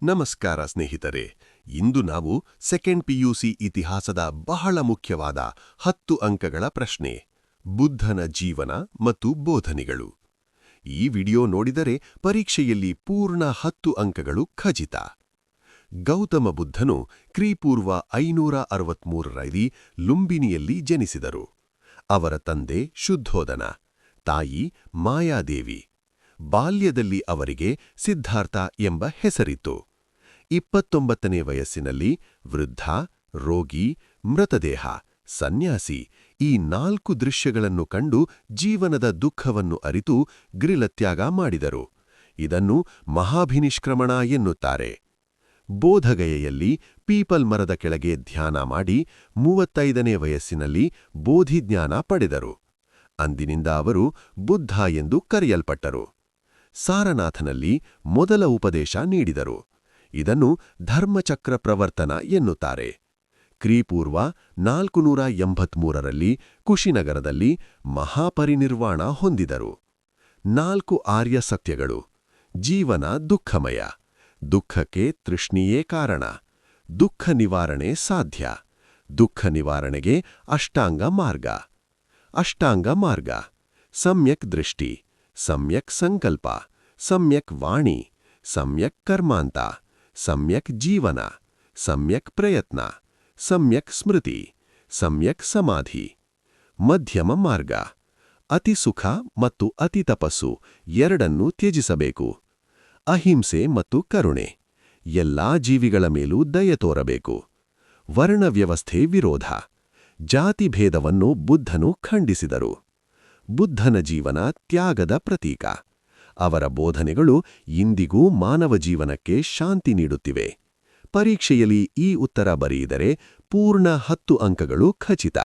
ನಮಸ್ಕಾರ ಸ್ನೇಹಿತರೆ. ಇಂದು ನಾವು ಸೆಕೆಂಡ್ ಪಿಯುಸಿ ಇತಿಹಾಸದ ಬಹಳ ಮುಖ್ಯವಾದ 10 ಅಂಕಗಳ ಪ್ರಶ್ನೆ, ಬುದ್ಧನ ಜೀವನ ಮತ್ತು ಬೋಧನೆಗಳು. ಈ ವಿಡಿಯೋ ನೋಡಿದರೆ ಪರೀಕ್ಷೆಯಲ್ಲಿ ಪೂರ್ಣ 10 ಅಂಕಗಳು ಖಚಿತ. ಗೌತಮ ಬುದ್ಧನು ಕ್ರಿಪೂರ್ವ 563ರಲ್ಲಿ ಲುಂಬಿನಿಯಲ್ಲಿ ಜನಿಸಿದರು. ಅವರ ತಂದೆ ಶುದ್ಧೋಧನ, ತಾಯಿ ಮಾಯಾದೇವಿ. ಬಾಲ್ಯದಲ್ಲಿ ಅವರಿಗೆ ಸಿದ್ಧಾರ್ಥ ಎಂಬ ಹೆಸರಿತ್ತು. 29ನೇ ವಯಸ್ಸಿನಲ್ಲಿ ವೃದ್ಧ, ರೋಗಿ, ಮೃತದೇಹ, ಸನ್ಯಾಸಿ ಈ 4 ದೃಶ್ಯಗಳನ್ನು ಕಂಡು ಜೀವನದ ದುಃಖವನ್ನು ಅರಿತು ಗೃಹತ್ಯಾಗ ಮಾಡಿದರು. ಇದನ್ನು ಮಹಾಭಿನಿಷ್ಕ್ರಮಣ ಎನ್ನುತ್ತಾರೆ. ಬೋಧಗಯೆಯಲ್ಲಿ ಪೀಪಲ್ ಮರದ ಕೆಳಗೆ ಧ್ಯಾನ ಮಾಡಿ 35ನೇ ವಯಸ್ಸಿನಲ್ಲಿ ಬೋಧಿಜ್ಞಾನ ಪಡೆದರು. ಅಂದಿನಿಂದ ಅವರು ಬುದ್ಧ ಎಂದು ಕರೆಯಲ್ಪಟ್ಟರು. ಸಾರನಾಥನಲ್ಲಿ ಮೊದಲ ಉಪದೇಶ ನೀಡಿದರು. ಇದನ್ನು ಧರ್ಮಚಕ್ರ ಪ್ರವರ್ತನ ಎನ್ನುತ್ತಾರೆ. ಕ್ರಿಪೂರ್ವ 483ರಲ್ಲಿ ಕುಶಿನಗರದಲ್ಲಿ ಮಹಾಪರಿನಿರ್ವಾಣ ಹೊಂದಿದರು. 4 ಆರ್ಯ ಸತ್ಯಗಳು. ಜೀವನ ದುಃಖಮಯ. ದುಃಖಕ್ಕೆ ತೃಷ್ಣೆಯೇ ಕಾರಣ. ದುಃಖ ನಿವಾರಣೆ ಸಾಧ್ಯ. ದುಃಖ ನಿವಾರಣೆಗೆ ಅಷ್ಟಾಂಗ ಮಾರ್ಗ. ಅಷ್ಟಾಂಗ ಮಾರ್ಗ: ಸಮ್ಯಕ್ ದೃಷ್ಟಿ, ಸಮ್ಯಕ್ ಸಂಕಲ್ಪ, ಸಮ್ಯಕ್ ವಾಣಿ, ಸಮ್ಯಕ್ ಕರ್ಮಾಂತ, ಸಮ್ಯಕ್ ಜೀವನ, ಸಮ್ಯಕ್ ಪ್ರಯತ್ನ, ಸಮ್ಯಕ್ ಸ್ಮೃತಿ, ಸಮ್ಯಕ್ ಸಮಾಧಿ. ಮಧ್ಯಮ ಮಾರ್ಗ: ಅತಿ ಸುಖ ಮತ್ತು ಅತಿ ತಪಸ್ಸು ಎರಡನ್ನೂ ತ್ಯಜಿಸಬೇಕು. ಅಹಿಂಸೆ ಮತ್ತು ಕರುಣೆ. ಎಲ್ಲಾ ಜೀವಿಗಳ ಮೇಲೂ ದಯೆ ತೋರಬೇಕು. ವರ್ಣ ವ್ಯವಸ್ಥೆ ವಿರೋಧ. ಜಾತಿ ಭೇದವನ್ನು ಬುದ್ಧನು ಖಂಡಿಸಿದರು. ಬುದ್ಧನ ಜೀವನ ತ್ಯಾಗದ ಪ್ರತೀಕ. ಅವರ ಬೋಧನೆಗಳು ಇಂದಿಗೂ ಮಾನವ ಜೀವನಕ್ಕೆ ಶಾಂತಿ ನೀಡುತ್ತಿವೆ. ಪರೀಕ್ಷೆಯಲ್ಲಿ ಈ ಉತ್ತರ ಬರೆಯಿದರೆ ಪೂರ್ಣ 10 ಅಂಕಗಳು ಖಚಿತ.